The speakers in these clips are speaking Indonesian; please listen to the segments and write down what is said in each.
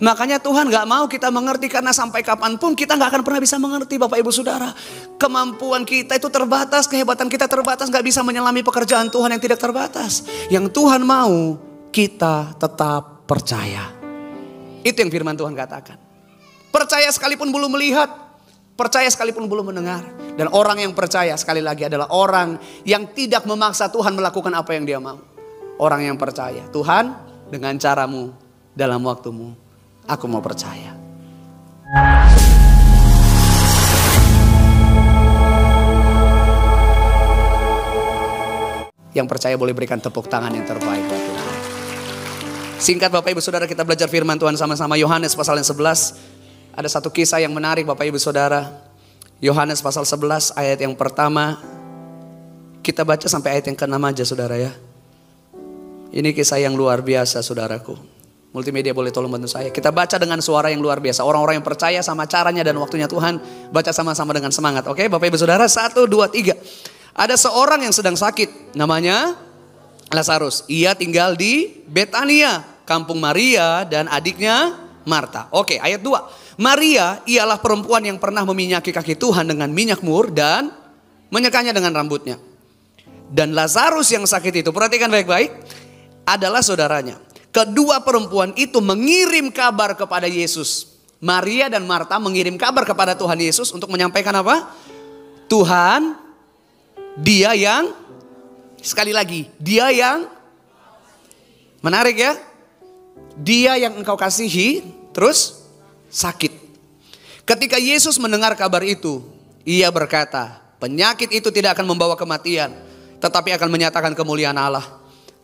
Makanya Tuhan gak mau kita mengerti, karena sampai kapanpun kita gak akan pernah bisa mengerti Bapak Ibu Saudara. Kemampuan kita itu terbatas, kehebatan kita terbatas, gak bisa menyelami pekerjaan Tuhan yang tidak terbatas. Yang Tuhan mau kita tetap percaya. Itu yang firman Tuhan katakan. Percaya sekalipun belum melihat, percaya sekalipun belum mendengar. Dan orang yang percaya sekali lagi adalah orang yang tidak memaksa Tuhan melakukan apa yang dia mau. Orang yang percaya, Tuhan dengan caramu, dalam waktumu, aku mau percaya. Yang percaya boleh berikan tepuk tangan yang terbaik buat Tuhan. Singkat Bapak Ibu Saudara, kita belajar firman Tuhan sama-sama. Yohanes pasal yang 11. Ada satu kisah yang menarik Bapak Ibu Saudara. Yohanes pasal 11 ayat yang pertama. Kita baca sampai ayat yang ke-6 aja saudara ya. Ini kisah yang luar biasa saudaraku. Multimedia boleh tolong bantu saya. Kita baca dengan suara yang luar biasa. Orang-orang yang percaya sama caranya dan waktunya Tuhan. Baca sama-sama dengan semangat. Oke Bapak Ibu Saudara, 1, 2, 3. Ada seorang yang sedang sakit. Namanya Lazarus. Ia tinggal di Betania, kampung Maria dan adiknya Marta. Oke, ayat 2. Maria ialah perempuan yang pernah meminyaki kaki Tuhan dengan minyak mur dan menyekanya dengan rambutnya. Dan Lazarus yang sakit itu, perhatikan baik-baik, adalah saudaranya. Kedua perempuan itu mengirim kabar kepada Yesus. Maria dan Marta mengirim kabar kepada Tuhan Yesus untuk menyampaikan apa? Tuhan, dia yang, sekali lagi, dia yang, menarik ya. Dia yang engkau kasihi, terus sakit. Ketika Yesus mendengar kabar itu, ia berkata, penyakit itu tidak akan membawa kematian, tetapi akan menyatakan kemuliaan Allah.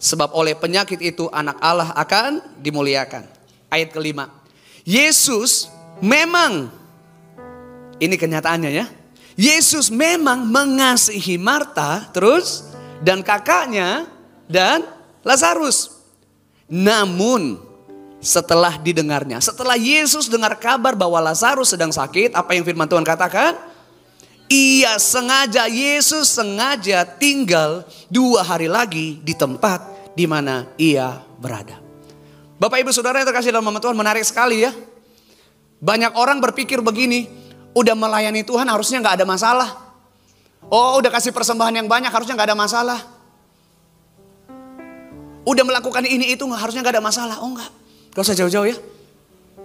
Sebab oleh penyakit itu anak Allah akan dimuliakan. Ayat kelima. Yesus memang, ini kenyataannya ya. Yesus memang mengasihi Marta, terus, dan kakaknya, dan Lazarus. Namun, setelah didengarnya, setelah Yesus dengar kabar bahwa Lazarus sedang sakit, apa yang firman Tuhan katakan? Yesus sengaja tinggal 2 hari lagi di tempat di mana ia berada. Bapak Ibu Saudara yang terkasih dalam nama Tuhan, menarik sekali ya. Banyak orang berpikir begini, udah melayani Tuhan harusnya gak ada masalah. Oh udah kasih persembahan yang banyak harusnya gak ada masalah. Udah melakukan ini itu harusnya gak ada masalah. Oh enggak. Gak usah jauh-jauh ya.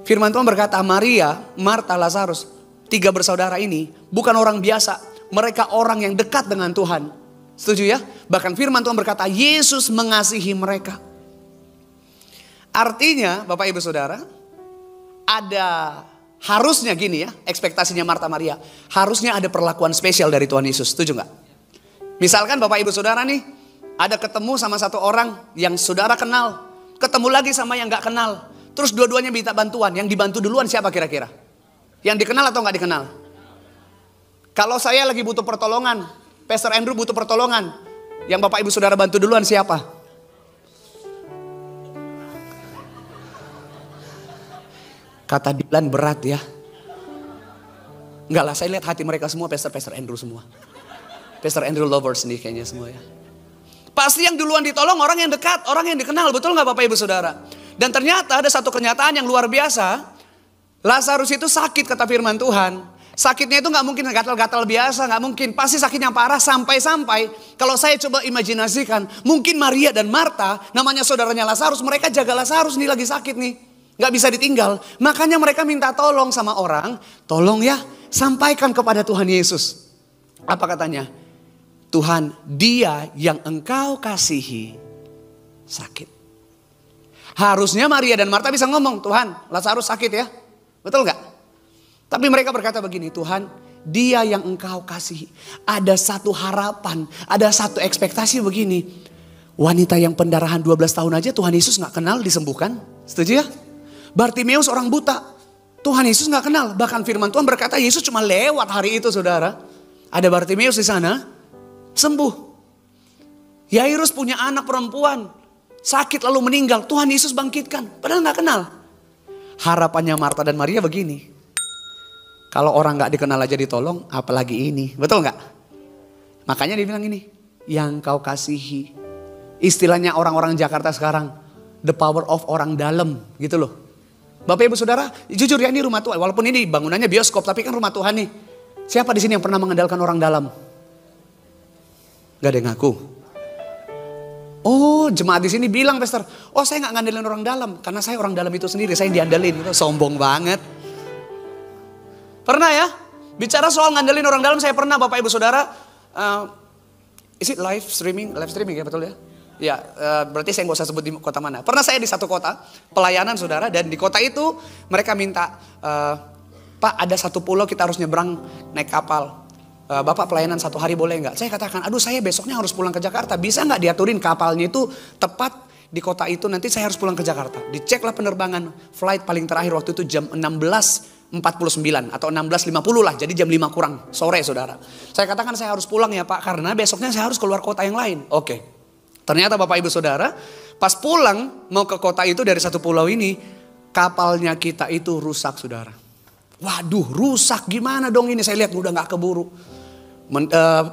Firman Tuhan berkata Maria, Marta, Lazarus, 3 bersaudara ini bukan orang biasa. Mereka orang yang dekat dengan Tuhan. Setuju ya? Bahkan firman Tuhan berkata Yesus mengasihi mereka. Artinya Bapak Ibu Saudara, ada harusnya gini ya, ekspektasinya Marta Maria. Harusnya ada perlakuan spesial dari Tuhan Yesus. Setuju gak? Misalkan Bapak Ibu Saudara nih, ada ketemu sama satu orang yang saudara kenal. Ketemu lagi sama yang gak kenal. Terus dua-duanya minta bantuan. Yang dibantu duluan siapa kira-kira? Yang dikenal atau gak dikenal? Kalau saya lagi butuh pertolongan, Pastor Andrew butuh pertolongan, yang Bapak Ibu Saudara bantu duluan siapa? Kata Dilan berat ya. Enggak lah, saya lihat hati mereka semua Pastor Andrew semua. Pastor Andrew lovers nih kayaknya semua ya. Pasti yang duluan ditolong orang yang dekat, orang yang dikenal. Betul gak Bapak Ibu Saudara? Dan ternyata ada satu kenyataan yang luar biasa. Lazarus itu sakit kata firman Tuhan. Sakitnya itu gak mungkin gatal-gatal biasa, gak mungkin. Pasti sakitnya parah sampai-sampai. Kalau saya coba imajinasikan, mungkin Maria dan Marta, namanya saudaranya Lazarus, mereka jaga Lazarus nih lagi sakit nih. Gak bisa ditinggal. Makanya mereka minta tolong sama orang. Tolong ya, sampaikan kepada Tuhan Yesus. Apa katanya? Tuhan, dia yang engkau kasihi sakit. Harusnya Maria dan Marta bisa ngomong, Tuhan, Lazarus sakit ya. Betul gak? Tapi mereka berkata begini, Tuhan, dia yang engkau kasihi. Ada satu harapan, ada satu ekspektasi begini. Wanita yang pendarahan 12 tahun aja Tuhan Yesus gak kenal disembuhkan. Setuju ya? Bartimeus orang buta, Tuhan Yesus gak kenal. Bahkan firman Tuhan berkata Yesus cuma lewat hari itu saudara. Ada Bartimeus di sana, sembuh. Yairus punya anak perempuan, sakit lalu meninggal. Tuhan Yesus bangkitkan, padahal gak kenal. Harapannya Marta dan Maria begini. Kalau orang gak dikenal aja ditolong, apalagi ini. Betul gak? Makanya dia bilang ini, yang kau kasihi. Istilahnya orang-orang Jakarta sekarang, the power of orang dalam gitu loh. Bapak Ibu Saudara, jujur ya, ini rumah Tuhan. Walaupun ini bangunannya bioskop, tapi kan rumah Tuhan nih. Siapa di sini yang pernah mengandalkan orang dalam? Gak ada yang ngaku. Oh, jemaat di sini bilang, Pastor, oh saya gak ngandelin orang dalam. Karena saya orang dalam itu sendiri, saya yang diandelin. Itu sombong banget. Pernah ya? Bicara soal ngandelin orang dalam, saya pernah Bapak Ibu Saudara. Is it live streaming? Live streaming ya, betul ya? Ya, berarti saya nggak usah sebut di kota mana. Pernah saya di satu kota, pelayanan saudara, dan di kota itu mereka minta, Pak ada satu pulau kita harus nyebrang naik kapal. Bapak pelayanan 1 hari boleh nggak? Saya katakan, aduh saya besoknya harus pulang ke Jakarta. Bisa nggak diaturin kapalnya itu tepat di kota itu, nanti saya harus pulang ke Jakarta. Diceklah penerbangan, flight paling terakhir waktu itu jam 16.49 atau 16.50 lah, jadi jam 5 kurang sore saudara. Saya katakan saya harus pulang ya Pak, karena besoknya saya harus keluar kota yang lain. Oke. Ternyata Bapak Ibu Saudara, pas pulang mau ke kota itu dari satu pulau ini, kapalnya kita itu rusak saudara. Waduh rusak, gimana dong ini, saya lihat udah gak keburu.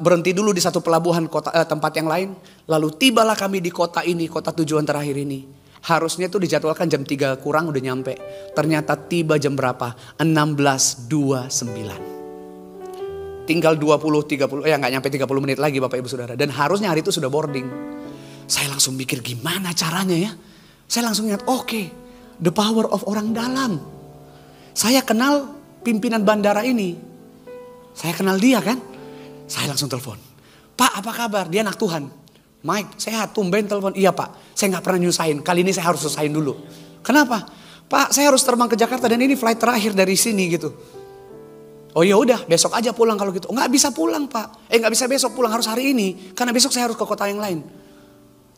Berhenti dulu di satu pelabuhan kota, tempat yang lain. Lalu tibalah kami di kota ini, kota tujuan terakhir ini. Harusnya tuh dijadwalkan jam 3 kurang udah nyampe. Ternyata tiba jam berapa? 16.29. Tinggal 20-30, gak nyampe 30 menit lagi Bapak Ibu Saudara. Dan harusnya hari itu sudah boarding. Saya langsung mikir gimana caranya ya. Saya langsung ingat, oke, the power of orang dalam. Saya kenal pimpinan bandara ini. Saya kenal dia kan. Saya langsung telepon. Pak apa kabar? Dia anak Tuhan. Mike sehat, tumben telepon. Iya Pak, saya gak pernah nyusahin. Kali ini saya harus selesaiin dulu. Kenapa? Pak saya harus terbang ke Jakarta dan ini flight terakhir dari sini gitu. Oh ya udah, besok aja pulang kalau gitu. Nggak bisa pulang Pak. Nggak bisa besok pulang, harus hari ini. Karena besok saya harus ke kota yang lain.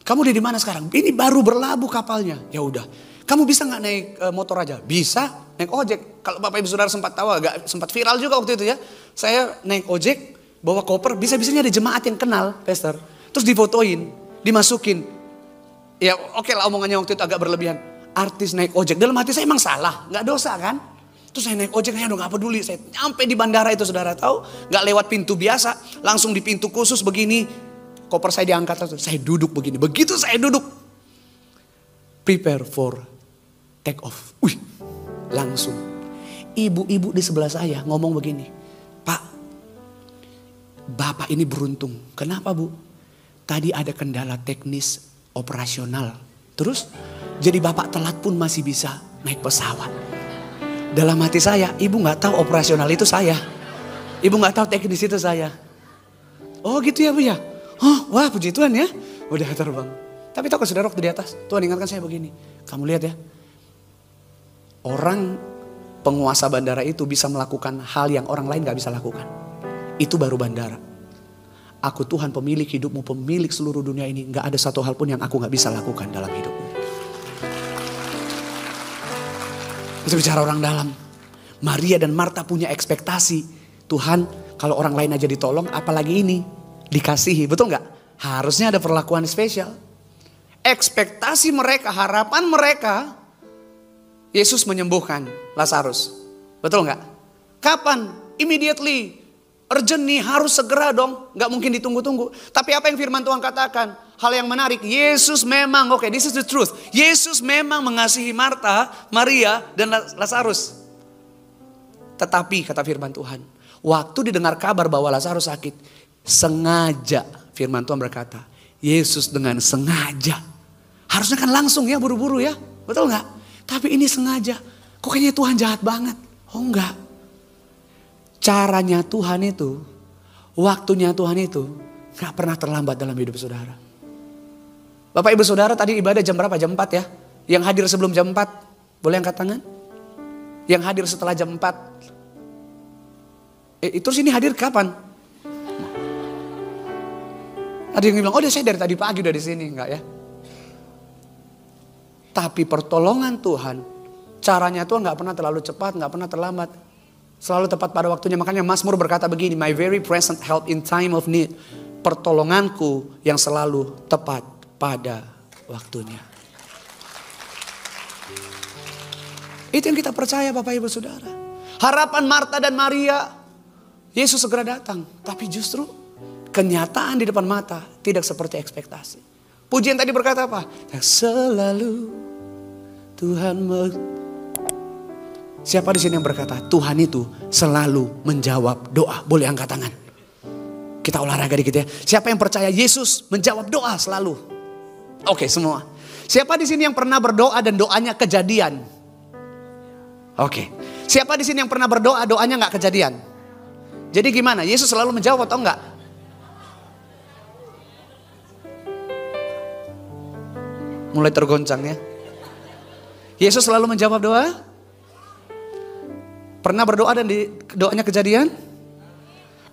Kamu di mana sekarang? Ini baru berlabuh kapalnya. Ya udah. Kamu bisa nggak naik motor aja? Bisa. Naik ojek. Kalau Bapak Ibu Saudara sempat tahu, agak sempat viral juga waktu itu ya. Saya naik ojek, bawa koper. Bisa-bisanya ada jemaat yang kenal, Pastor. Terus difotoin, dimasukin. Ya oke lah omongannya waktu itu agak berlebihan. Artis naik ojek. Dalam hati saya emang salah, nggak dosa kan? Terus saya naik ojek, saya udah gak peduli. Saya nyampe di bandara itu saudara tahu. Gak lewat pintu biasa. Langsung di pintu khusus begini. Koper saya diangkat. Saya duduk begini. Begitu saya duduk. Prepare for take off. Wih, langsung. Ibu-ibu di sebelah saya ngomong begini. Pak, Bapak ini beruntung. Kenapa Bu? Tadi ada kendala teknis operasional. Terus jadi Bapak telat pun masih bisa naik pesawat. Dalam hati saya, ibu gak tahu operasional itu saya. Ibu gak tahu teknis itu saya. Oh gitu ya Bu ya. Oh wah puji Tuhan ya. Udah terbang. Tapi tahu saudara waktu di atas. Tuhan ingatkan saya begini. Kamu lihat ya. Orang penguasa bandara itu bisa melakukan hal yang orang lain gak bisa lakukan. Itu baru bandara. Aku Tuhan pemilik hidupmu, pemilik seluruh dunia ini. Gak ada satu hal pun yang aku gak bisa lakukan dalam hidupmu. Itu bicara orang dalam. Maria dan Marta punya ekspektasi. Tuhan kalau orang lain aja ditolong, apalagi ini dikasihi. Betul gak? Harusnya ada perlakuan spesial. Ekspektasi mereka, harapan mereka, Yesus menyembuhkan Lazarus. Betul gak? Kapan? Immediately. Urgent nih, harus segera dong. Gak mungkin ditunggu-tunggu. Tapi apa yang firman Tuhan katakan? Hal yang menarik, Yesus memang, oke, this is the truth. Yesus memang mengasihi Marta, Maria, dan Lazarus. Tetapi kata firman Tuhan, waktu didengar kabar bahwa Lazarus sakit, sengaja firman Tuhan berkata, Yesus dengan sengaja. Harusnya kan langsung ya, buru-buru ya, betul gak? Tapi ini sengaja. Kok kayaknya Tuhan jahat banget? Oh enggak. Caranya Tuhan itu, waktunya Tuhan itu gak pernah terlambat dalam hidup saudara. Bapak Ibu Saudara tadi ibadah jam berapa? Jam 4 ya. Yang hadir sebelum jam 4 boleh angkat tangan? Yang hadir setelah jam 4. Terus ini hadir kapan? Ada yang bilang, oh saya dari tadi pagi udah di sini. Enggak ya. Tapi pertolongan Tuhan, caranya Tuhan gak pernah terlalu cepat, gak pernah terlambat. Selalu tepat pada waktunya. Makanya Mazmur berkata begini, my very present help in time of need. Pertolonganku yang selalu tepat pada waktunya. Itu yang kita percaya Bapak Ibu Saudara. Harapan Marta dan Maria, Yesus segera datang. Tapi justru kenyataan di depan mata tidak seperti ekspektasi. Pujian tadi berkata apa? Selalu Tuhan Siapa di sini yang berkata Tuhan itu selalu menjawab doa? Boleh angkat tangan. Kita olahraga dikit ya. Siapa yang percaya Yesus menjawab doa selalu? Oke, semua. Siapa di sini yang pernah berdoa dan doanya kejadian? Oke. Siapa di sini yang pernah berdoa doanya nggak kejadian? Jadi gimana? Yesus selalu menjawab atau enggak? Mulai tergoncang ya. Yesus selalu menjawab doa? Pernah berdoa dan doanya kejadian?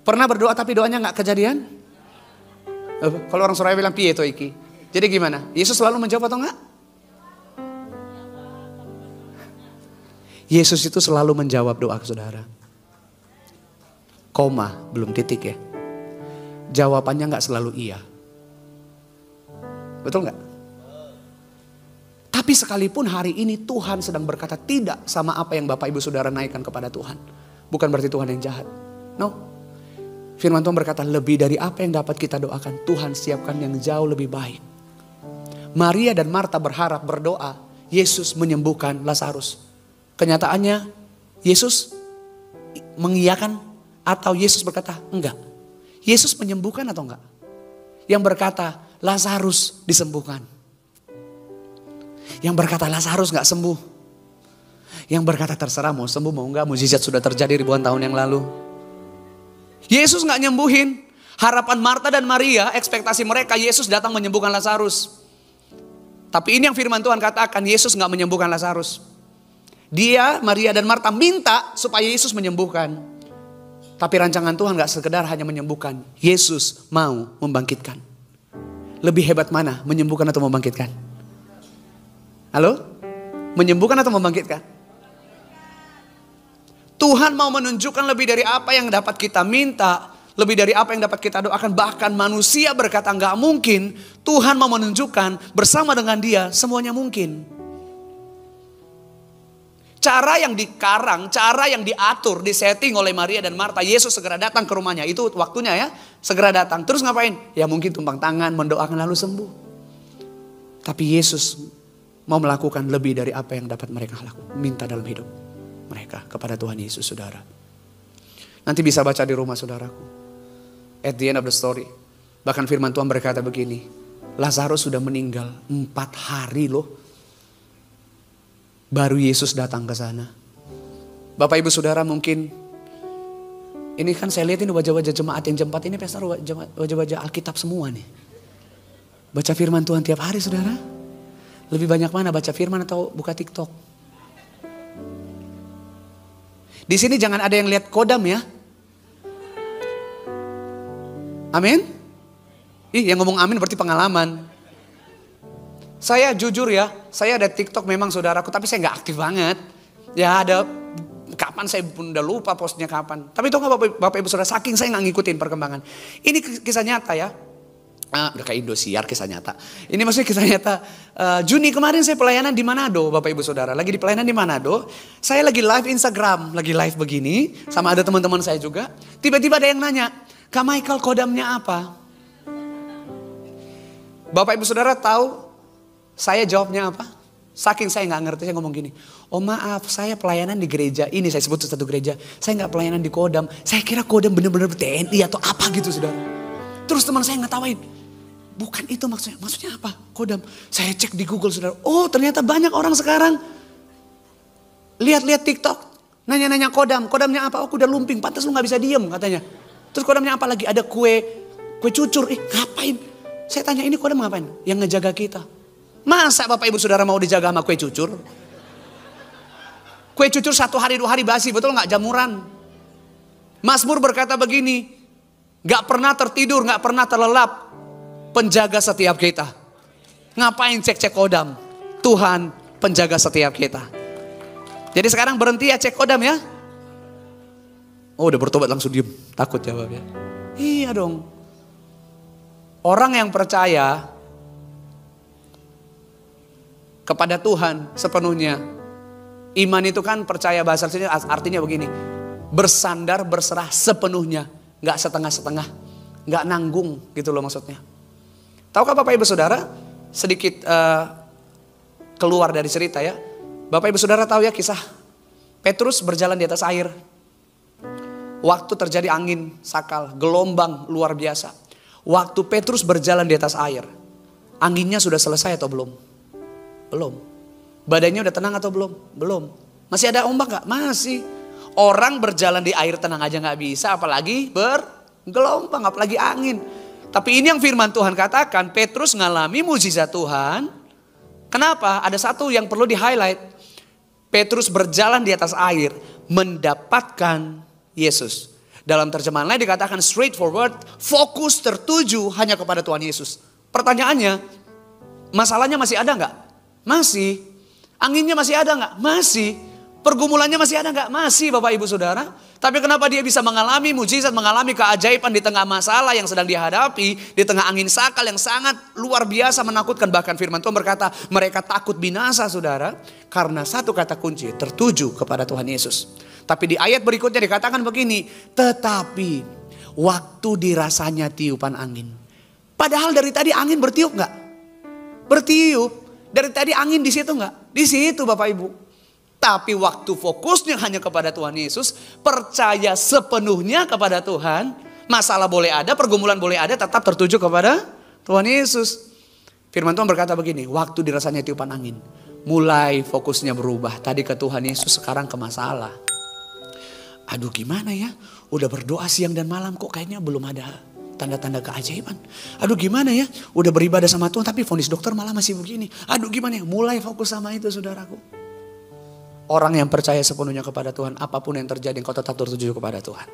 Pernah berdoa tapi doanya nggak kejadian? Kalau orang Surabaya bilang piye to iki? Jadi gimana? Yesus selalu menjawab atau enggak? Yesus itu selalu menjawab doa saudara. Koma, belum titik ya. Jawabannya nggak selalu iya. Betul nggak? Tapi sekalipun hari ini Tuhan sedang berkata tidak sama apa yang Bapak Ibu Saudara naikkan kepada Tuhan. Bukan berarti Tuhan yang jahat. No. Firman Tuhan berkata lebih dari apa yang dapat kita doakan. Tuhan siapkan yang jauh lebih baik. Maria dan Marta berharap berdoa. Yesus menyembuhkan Lazarus. Kenyataannya Yesus mengiyakan atau Yesus berkata enggak. Yesus menyembuhkan atau enggak? Yang berkata Lazarus disembuhkan. Yang berkata Lazarus gak sembuh. Yang berkata terserah mau sembuh mau enggak. Mukjizat sudah terjadi ribuan tahun yang lalu. Yesus gak nyembuhin. Harapan Marta dan Maria, ekspektasi mereka Yesus datang menyembuhkan Lazarus. Tapi ini yang firman Tuhan katakan, Yesus gak menyembuhkan Lazarus. Dia, Maria dan Marta minta supaya Yesus menyembuhkan. Tapi rancangan Tuhan gak sekedar hanya menyembuhkan. Yesus mau membangkitkan. Lebih hebat mana? Menyembuhkan atau membangkitkan? Halo? Menyembuhkan atau membangkitkan? Tuhan mau menunjukkan lebih dari apa yang dapat kita minta. Lebih dari apa yang dapat kita doakan. Bahkan manusia berkata gak mungkin. Tuhan mau menunjukkan bersama dengan dia semuanya mungkin. Cara yang dikarang, cara yang diatur, disetting oleh Maria dan Marta. Yesus segera datang ke rumahnya. Itu waktunya ya. Segera datang. Terus ngapain? Ya mungkin tumpang tangan, mendoakan lalu sembuh. Tapi Yesus mau melakukan lebih dari apa yang dapat mereka lakukan. Minta dalam hidup mereka kepada Tuhan Yesus saudara. Nanti bisa baca di rumah saudaraku. At the end of the story. Bahkan firman Tuhan berkata begini. Lazarus sudah meninggal 4 hari loh. Baru Yesus datang ke sana. Bapak Ibu Saudara mungkin. Ini kan saya lihat ini wajah-wajah jemaat yang jemaat ini. Pesta wajah-wajah Alkitab semua nih. Baca firman Tuhan tiap hari saudara. Lebih banyak mana baca firman atau buka TikTok? Di sini jangan ada yang lihat kodam ya. Amin. Yang ngomong amin berarti pengalaman. Saya jujur ya, saya ada TikTok memang saudaraku, tapi saya nggak aktif banget. Ya ada kapan saya pun udah lupa postnya kapan. Tapi itu nggak Bapak Ibu Saudara, saking saya nggak ngikutin perkembangan. Ini kisah nyata ya. Udah kayak Indosiar kisah nyata. Ini maksudnya kisah nyata. Juni kemarin saya pelayanan di Manado, Bapak Ibu Saudara. Lagi di pelayanan di Manado. Saya lagi live Instagram, lagi live begini, sama ada teman-teman saya juga. Tiba-tiba ada yang nanya, Kak Michael kodamnya apa? Bapak Ibu Saudara tahu saya jawabnya apa? Saking saya nggak ngerti, saya ngomong gini. Oh maaf, saya pelayanan di gereja ini, saya sebut satu gereja. Saya nggak pelayanan di kodam. Saya kira kodam bener-bener TNI atau apa gitu saudara. Terus teman saya ngetawain. Bukan itu maksudnya. Maksudnya apa? Kodam. Saya cek di Google saudara. Oh ternyata banyak orang sekarang. Lihat-lihat TikTok. Nanya-nanya kodam. Kodamnya apa? Oh kuda lumping. Pantas lu gak bisa diem katanya. Terus kodamnya apa lagi? Ada kue cucur. Ngapain? Saya tanya ini kodam ngapain? Yang ngejaga kita. Masa Bapak Ibu Saudara mau dijaga sama kue cucur? Kue cucur 1 hari 2 hari basi. Betul gak? Jamuran. Mazmur berkata begini. Gak pernah tertidur, gak pernah terlelap. Penjaga setiap kita. Ngapain cek-cek kodam? Tuhan penjaga setiap kita. Jadi sekarang berhenti ya cek kodam ya. Oh udah bertobat langsung diem. Takut jawabnya. Iya dong. Orang yang percaya kepada Tuhan sepenuhnya. Iman itu kan percaya bahasa artinya begini. Bersandar berserah sepenuhnya. Gak setengah-setengah. Gak nanggung gitu loh maksudnya. Tahukah Bapak Ibu Saudara, sedikit keluar dari cerita ya. Bapak Ibu Saudara tahu ya kisah Petrus berjalan di atas air. Waktu terjadi angin sakal, gelombang luar biasa. Waktu Petrus berjalan di atas air, anginnya sudah selesai atau belum? Belum. Badannya udah tenang atau belum? Belum. Masih ada ombak gak? Masih. Orang berjalan di air tenang aja gak bisa, apalagi bergelombang, apalagi angin. Tapi ini yang firman Tuhan katakan, Petrus ngalami mujizat Tuhan. Kenapa? Ada satu yang perlu di-highlight. Petrus berjalan di atas air, mendapatkan Yesus. Dalam terjemahan lain dikatakan straightforward, fokus tertuju hanya kepada Tuhan Yesus. Pertanyaannya, masalahnya masih ada gak? Masih. Anginnya masih ada gak? Masih. Pergumulannya masih ada gak? Masih Bapak Ibu Saudara. Tapi kenapa dia bisa mengalami mujizat, mengalami keajaiban di tengah masalah yang sedang dihadapi, di tengah angin sakal yang sangat luar biasa menakutkan. Bahkan firman Tuhan berkata mereka takut binasa saudara. Karena satu kata kunci, tertuju kepada Tuhan Yesus. Tapi di ayat berikutnya dikatakan begini, tetapi waktu dirasanya tiupan angin. Padahal dari tadi angin bertiup gak? Bertiup. Dari tadi angin di situ gak? Di situ Bapak Ibu. Tapi waktu fokusnya hanya kepada Tuhan Yesus, percaya sepenuhnya kepada Tuhan, masalah boleh ada, pergumulan boleh ada, tetap tertuju kepada Tuhan Yesus. Firman Tuhan berkata begini, waktu dirasanya tiupan angin, mulai fokusnya berubah. Tadi ke Tuhan Yesus, sekarang ke masalah. Aduh gimana ya, udah berdoa siang dan malam kok kayaknya belum ada tanda-tanda keajaiban. Aduh gimana ya, udah beribadah sama Tuhan tapi vonis dokter malah masih begini. Aduh gimana ya, mulai fokus sama itu saudaraku. Orang yang percaya sepenuhnya kepada Tuhan, apapun yang terjadi, engkau tetap tertuju kepada Tuhan.